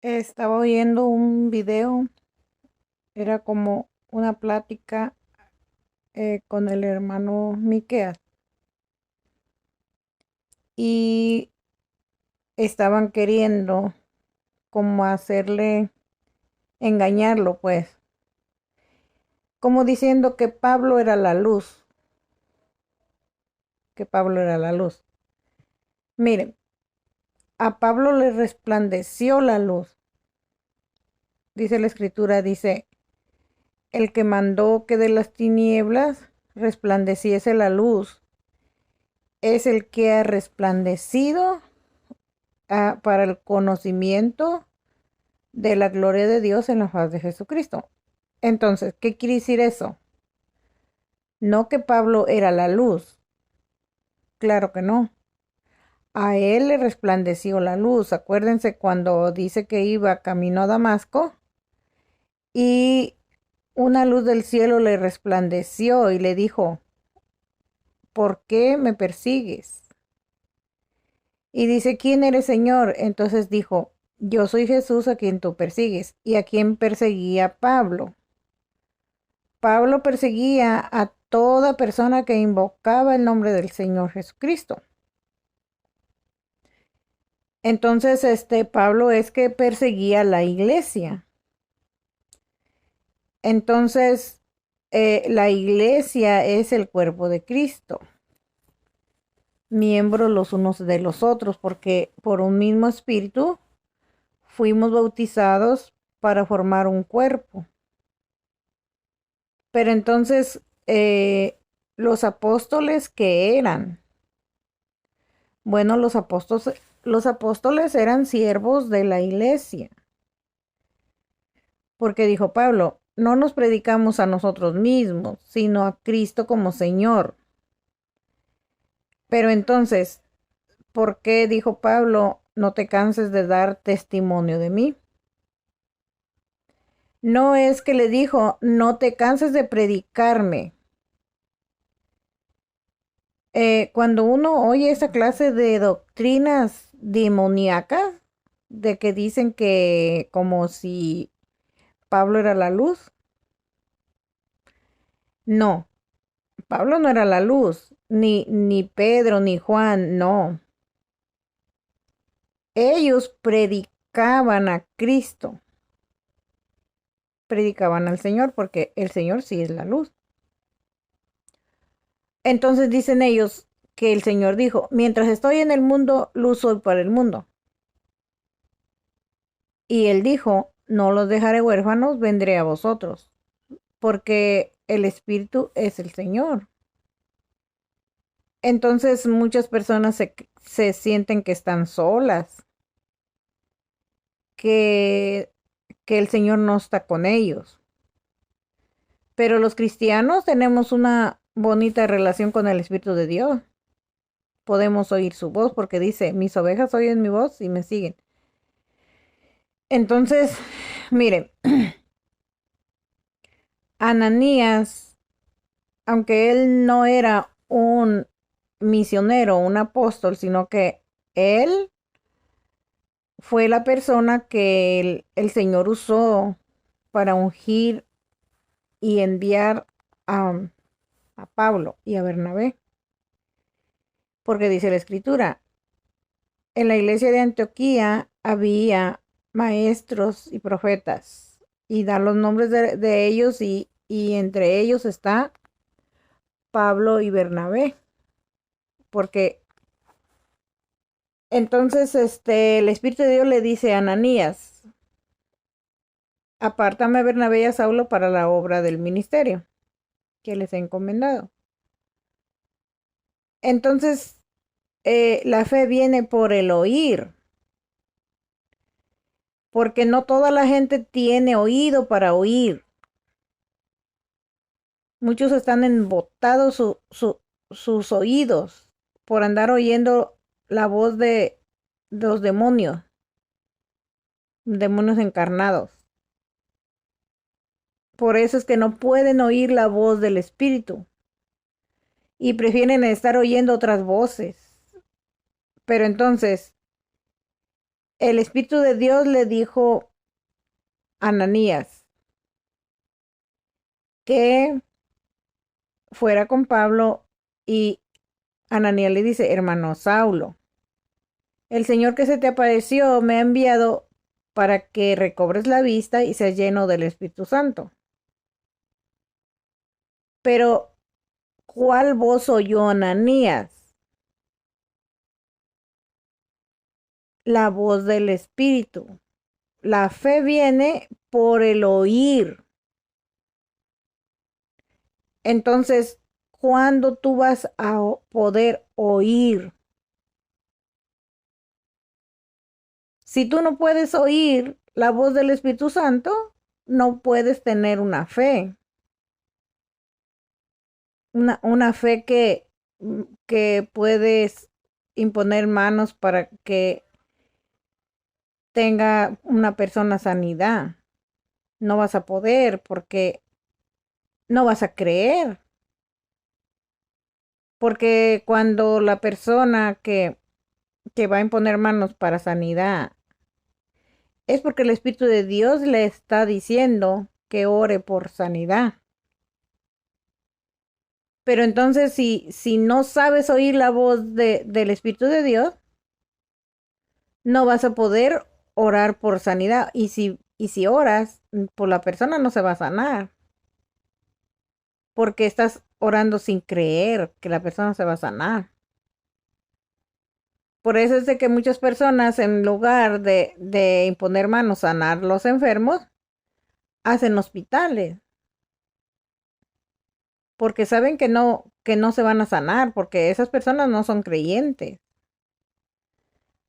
Estaba oyendo un video, era como una plática con el hermano Miqueas y estaban queriendo como hacerle engañarlo, pues, como diciendo que Pablo era la luz, que Pablo era la luz. Miren, a Pablo le resplandeció la luz, dice la escritura, dice, el que mandó que de las tinieblas resplandeciese la luz, es el que ha resplandecido para el conocimiento de la gloria de Dios en la faz de Jesucristo. Entonces, ¿qué quiere decir eso? No que Pablo era la luz, claro que no. A él le resplandeció la luz. Acuérdense cuando dice que iba camino a Damasco y una luz del cielo le resplandeció y le dijo, ¿por qué me persigues? Y dice, ¿quién eres, Señor? Entonces dijo, yo soy Jesús a quien tú persigues. ¿Y a quien perseguía Pablo? Pablo perseguía a toda persona que invocaba el nombre del Señor Jesucristo. Entonces, Pablo es que perseguía a la iglesia. Entonces, la iglesia es el cuerpo de Cristo, miembros los unos de los otros, porque por un mismo espíritu fuimos bautizados para formar un cuerpo. Pero entonces, los apóstoles que eran, bueno, los apóstoles eran siervos de la iglesia, porque dijo Pablo, no nos predicamos a nosotros mismos, sino a Cristo como Señor. Pero entonces, ¿por qué dijo Pablo, no te canses de dar testimonio de mí? No es que le dijo, no te canses de predicarme. Cuando uno oye esa clase de doctrinas demoníacas, de que dicen que como si Pablo era la luz, no, Pablo no era la luz, ni Pedro, ni Juan, no. Ellos predicaban a Cristo, predicaban al Señor, porque el Señor sí es la luz. Entonces dicen ellos que el Señor dijo, mientras estoy en el mundo, luz soy para el mundo. Y él dijo, no los dejaré huérfanos, vendré a vosotros, porque el Espíritu es el Señor. Entonces muchas personas se sienten que están solas, que, que el Señor no está con ellos. Pero los cristianos tenemos una bonita relación con el Espíritu de Dios. Podemos oír su voz porque dice, mis ovejas oyen mi voz y me siguen. Entonces, miren, Ananías, aunque él no era un misionero, un apóstol, sino que él fue la persona que el Señor usó para ungir y enviar a, a Pablo y a Bernabé. Porque dice la escritura, en la iglesia de Antioquía había maestros y profetas y da los nombres de ellos y entre ellos está Pablo y Bernabé. Porque entonces el Espíritu de Dios le dice a Ananías, apártame a Bernabé y a Saulo para la obra del ministerio que les he encomendado. Entonces, la fe viene por el oír, porque no toda la gente tiene oído para oír. Muchos están embotados sus oídos por andar oyendo la voz de los demonios encarnados. Por eso es que no pueden oír la voz del Espíritu y prefieren estar oyendo otras voces. Pero entonces, el Espíritu de Dios le dijo a Ananías que fuera con Pablo y Ananías le dice, hermano Saulo, el Señor que se te apareció me ha enviado para que recobres la vista y seas lleno del Espíritu Santo. Pero, ¿cuál voz oyó Ananías? La voz del Espíritu. La fe viene por el oír. Entonces, ¿cuándo tú vas a poder oír? Si tú no puedes oír la voz del Espíritu Santo, no puedes tener una fe. Una fe que puedes imponer manos para que tenga una persona sanidad. No vas a poder porque no vas a creer. Porque cuando la persona que va a imponer manos para sanidad es porque el Espíritu de Dios le está diciendo que ore por sanidad. Pero entonces si no sabes oír la voz del Espíritu de Dios, no vas a poder orar por sanidad. Y si oras, pues la persona no se va a sanar. Porque estás orando sin creer que la persona se va a sanar. Por eso es de que muchas personas, en lugar de imponer manos, sanar los enfermos, hacen hospitales. Porque saben que no se van a sanar, porque esas personas no son creyentes.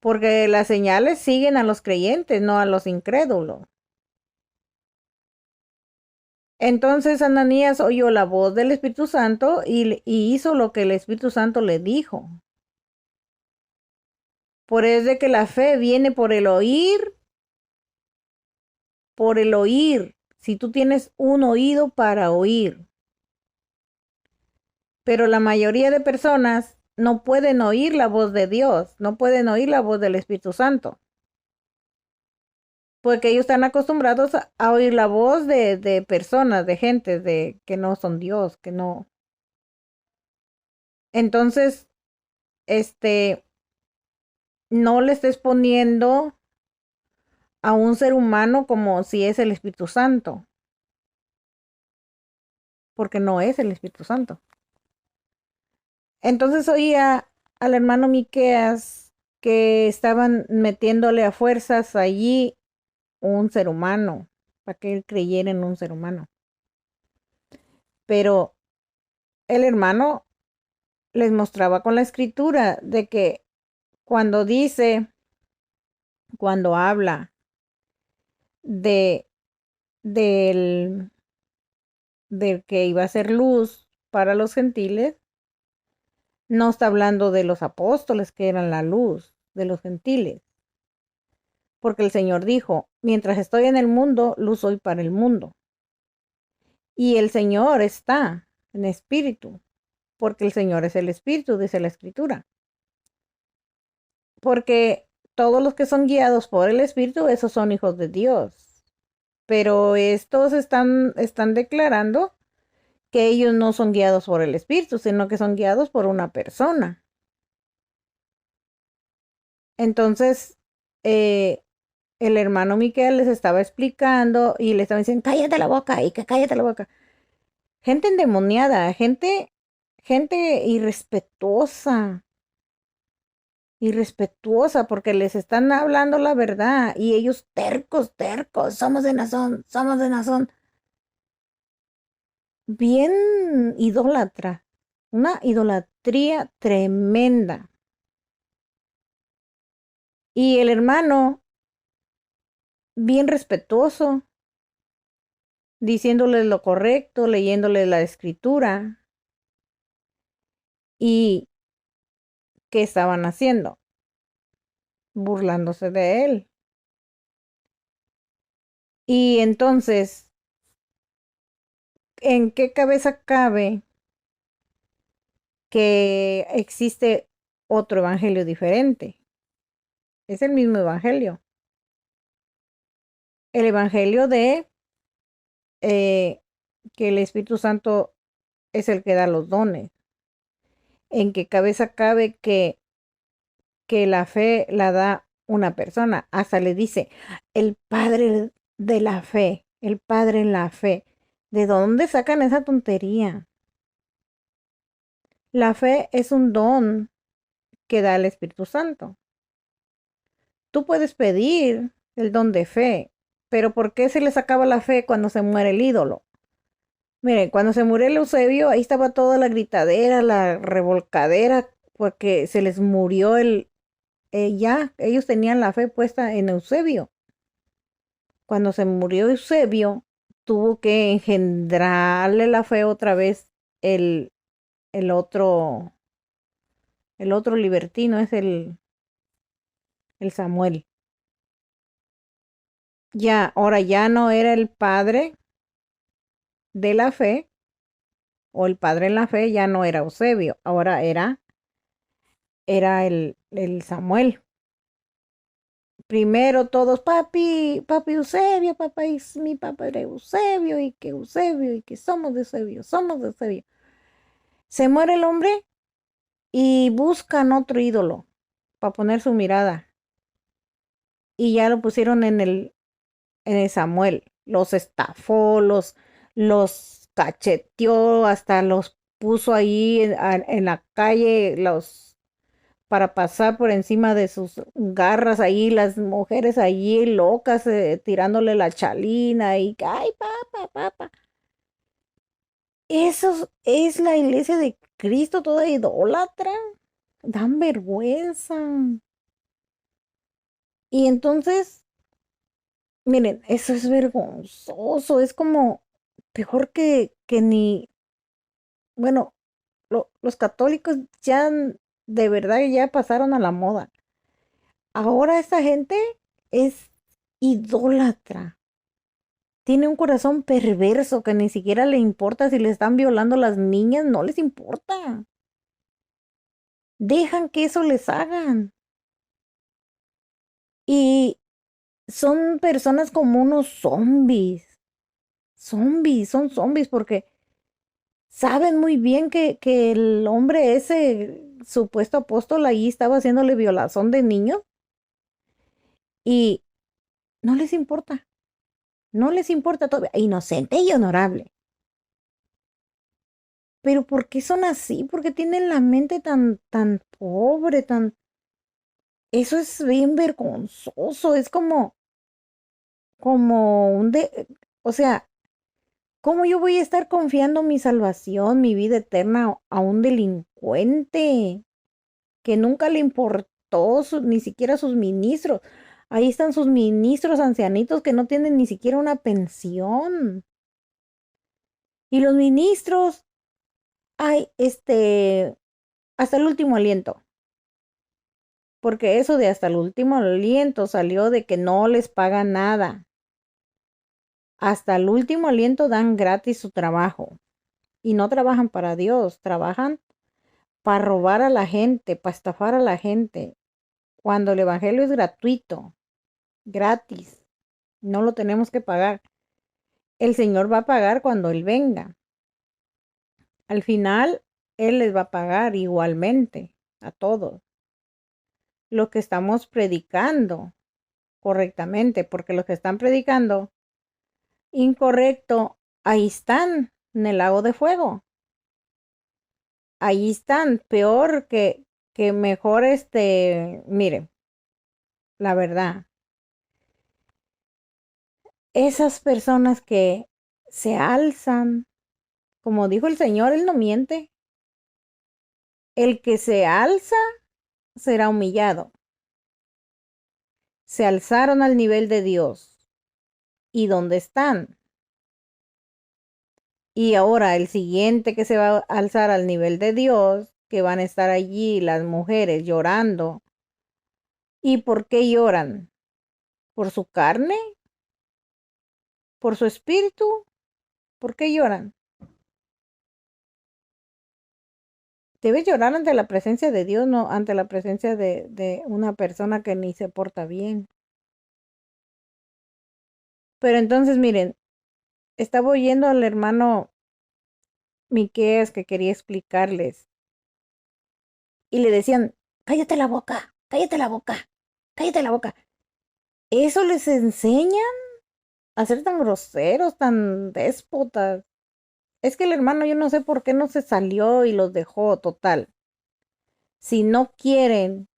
Porque las señales siguen a los creyentes, no a los incrédulos. Entonces Ananías oyó la voz del Espíritu Santo y hizo lo que el Espíritu Santo le dijo. Por eso es de que la fe viene por el oír, por el oír. Si tú tienes un oído para oír. Pero la mayoría de personas no pueden oír la voz de Dios, no pueden oír la voz del Espíritu Santo. Porque ellos están acostumbrados a oír la voz de personas, de gente, de que no son Dios, que no. Entonces, no le estés poniendo a un ser humano como si es el Espíritu Santo, porque no es el Espíritu Santo. Entonces oía al hermano Miqueas que estaban metiéndole a fuerzas allí un ser humano, para que él creyera en un ser humano. Pero el hermano les mostraba con la escritura de que cuando dice, cuando habla de del, del que iba a ser luz para los gentiles, no está hablando de los apóstoles que eran la luz de los gentiles. Porque el Señor dijo, mientras estoy en el mundo, luz soy para el mundo. Y el Señor está en espíritu, porque el Señor es el espíritu, dice la escritura. Porque todos los que son guiados por el espíritu, esos son hijos de Dios. Pero estos están declarando que ellos no son guiados por el espíritu, sino que son guiados por una persona. Entonces, el hermano Miquel les estaba explicando y le estaba diciendo, cállate la boca y que cállate la boca. Gente endemoniada, gente irrespetuosa, porque les están hablando la verdad y ellos tercos, somos de Nazón, bien idólatra, una idolatría tremenda. Y el hermano, bien respetuoso, diciéndole lo correcto, leyéndole la escritura. ¿Y qué estaban haciendo? Burlándose de él. Y entonces, ¿en qué cabeza cabe que existe otro evangelio diferente? Es el mismo evangelio. el Evangelio de que el Espíritu Santo es el que da los dones. En qué cabeza cabe que la fe la da una persona. Hasta le dice, el padre de la fe, el padre en la fe. ¿De dónde sacan esa tontería? La fe es un don que da el Espíritu Santo. Tú puedes pedir el don de fe, pero ¿por qué se les acaba la fe cuando se muere el ídolo? Miren, cuando se murió el Eusebio, ahí estaba toda la gritadera, la revolcadera, porque se les murió ya, ellos tenían la fe puesta en Eusebio. Cuando se murió Eusebio, tuvo que engendrarle la fe otra vez el, el otro, el otro libertino, es el Samuel. Ya, ahora ya no era el padre de la fe, o el padre en la fe, ya no era Eusebio, ahora era el Samuel. Primero todos, papi Eusebio, papá es mi papá era Eusebio, y que somos de Eusebio, somos de Eusebio. Se muere el hombre y buscan otro ídolo para poner su mirada. Y ya lo pusieron en el Samuel. Los estafó, los cacheteó, hasta los puso ahí en la calle, para pasar por encima de sus garras ahí, las mujeres allí locas, tirándole la chalina y, ay, papá. Eso es la iglesia de Cristo toda idólatra. Dan vergüenza. Y entonces, miren, eso es vergonzoso, es como peor que ni, bueno, los católicos ya de verdad ya pasaron a la moda. Ahora esta gente es idólatra. Tiene un corazón perverso que ni siquiera le importa si le están violando las niñas, no les importa. Dejan que eso les hagan. Y son personas como unos zombies. Son zombies porque saben muy bien que el hombre ese supuesto apóstol ahí estaba haciéndole violación de niños y no les importa. No les importa todavía. Inocente y honorable. Pero ¿por qué son así? ¿Por qué tienen la mente tan pobre, tan... Eso es bien vergonzoso. Es como o sea, ¿cómo yo voy a estar confiando mi salvación, mi vida eterna a un delincuente que nunca le importó ni siquiera sus ministros? Ahí están sus ministros ancianitos que no tienen ni siquiera una pensión. Y los ministros, ay, hasta el último aliento. Porque eso de hasta el último aliento salió de que no les pagan nada. Hasta el último aliento dan gratis su trabajo. Y no trabajan para Dios, trabajan para robar a la gente, para estafar a la gente. Cuando el evangelio es gratuito, gratis, no lo tenemos que pagar. El Señor va a pagar cuando Él venga. Al final, Él les va a pagar igualmente a todos. Lo que estamos predicando correctamente, porque los que están predicando incorrecto, ahí están en el lago de fuego. Ahí están, peor que mejor mire, la verdad, esas personas que se alzan, como dijo el Señor, Él no miente, el que se alza será humillado. Se alzaron al nivel de Dios. ¿Y dónde están? Y ahora el siguiente que se va a alzar al nivel de Dios, que van a estar allí las mujeres llorando. ¿Y por qué lloran? ¿Por su carne? ¿Por su espíritu? ¿Por qué lloran? Debes llorar ante la presencia de Dios, no ante la presencia de una persona que ni se porta bien. Pero entonces, miren, estaba oyendo al hermano Miqueas que quería explicarles y le decían, cállate la boca, cállate la boca, cállate la boca. ¿Eso les enseñan a ser tan groseros, tan déspotas? Es que el hermano, yo no sé por qué no se salió y los dejó total. Si no quieren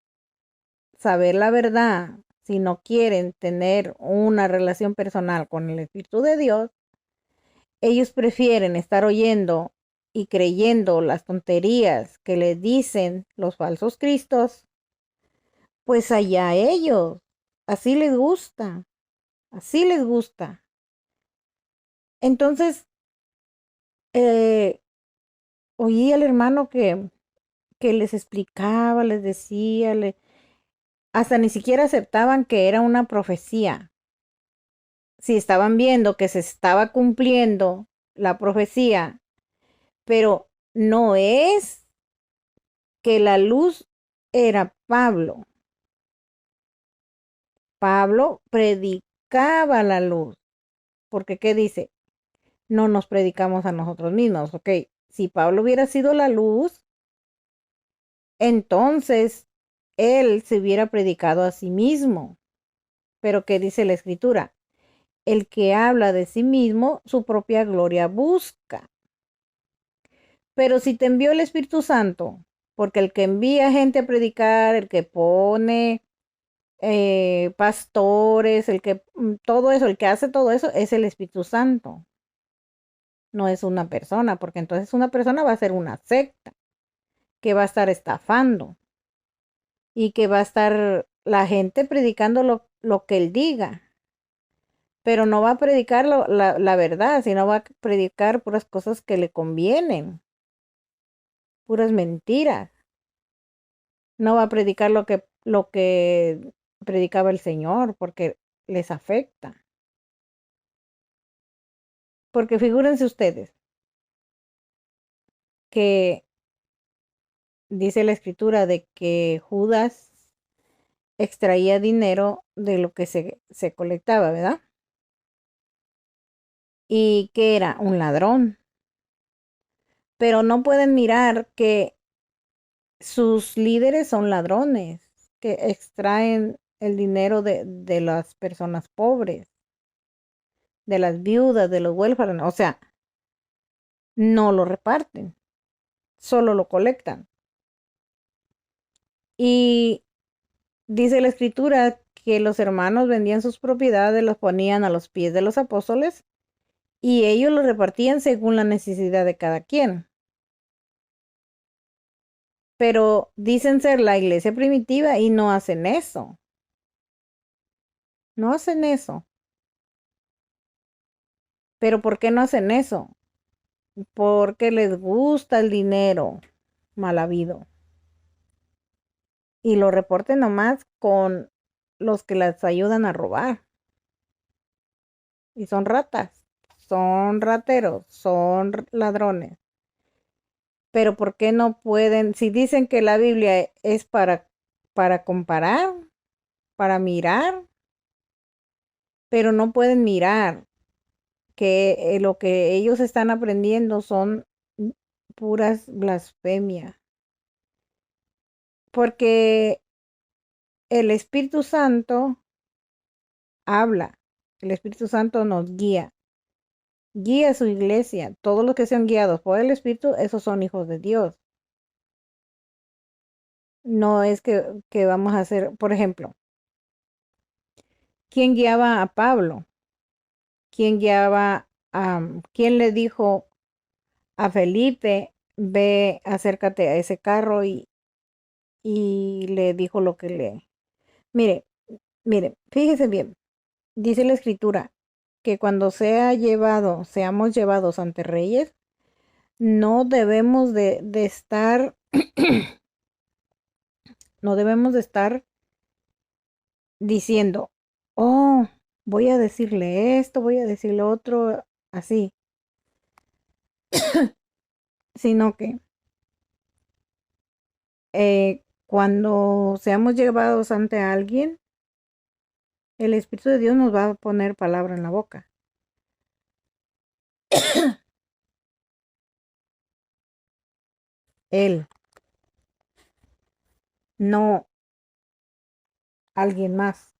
saber la verdad, si no quieren tener una relación personal con el Espíritu de Dios, ellos prefieren estar oyendo y creyendo las tonterías que les dicen los falsos cristos, pues allá ellos. Así les gusta, así les gusta. Entonces, eh, oí al hermano que les explicaba, les decía, hasta ni siquiera aceptaban que era una profecía. Si estaban viendo que se estaba cumpliendo la profecía, pero no es que la luz era Pablo. Pablo predicaba la luz, porque ¿qué dice? No nos predicamos a nosotros mismos, ¿ok? Si Pablo hubiera sido la luz, entonces él se hubiera predicado a sí mismo. Pero ¿qué dice la escritura? El que habla de sí mismo, su propia gloria busca. Pero si te envió el Espíritu Santo, porque el que envía gente a predicar, el que pone pastores, todo eso, el que hace todo eso es el Espíritu Santo. No es una persona, porque entonces una persona va a ser una secta que va a estar estafando y que va a estar la gente predicando lo que él diga, pero no va a predicar la verdad, sino va a predicar puras cosas que le convienen, puras mentiras. No va a predicar lo que predicaba el Señor, porque les afecta. Porque figúrense ustedes que dice la escritura de que Judas extraía dinero de lo que se colectaba, ¿verdad? Y que era un ladrón. Pero no pueden mirar que sus líderes son ladrones, que extraen el dinero de las personas pobres, de las viudas, de los huérfanos. O sea, no lo reparten, solo lo colectan. Y dice la escritura que los hermanos vendían sus propiedades, los ponían a los pies de los apóstoles y ellos lo repartían según la necesidad de cada quien. Pero dicen ser la iglesia primitiva y no hacen eso. No hacen eso. Pero ¿por qué no hacen eso? Porque les gusta el dinero mal habido. Y lo reporten nomás con los que las ayudan a robar. Y son ratas, son rateros, son ladrones. Pero ¿por qué no pueden? Si dicen que la Biblia es para comparar, para mirar, pero no pueden mirar que lo que ellos están aprendiendo son puras blasfemias. Porque el Espíritu Santo habla, el Espíritu Santo nos guía a su iglesia. Todos los que sean guiados por el Espíritu, esos son hijos de Dios. No es que vamos a hacer, por ejemplo, ¿quién guiaba a Pablo? ¿Quién le dijo a Felipe, ve, acércate a ese carro y le dijo lo que le... Mire, mire, fíjese bien, dice la escritura que cuando seamos llevados ante reyes, no debemos de estar, no debemos de estar diciendo, oh, voy a decirle esto, voy a decirle otro, así, sino que cuando seamos llevados ante alguien, El Espíritu de Dios nos va a poner palabra en la boca. Él, no alguien más.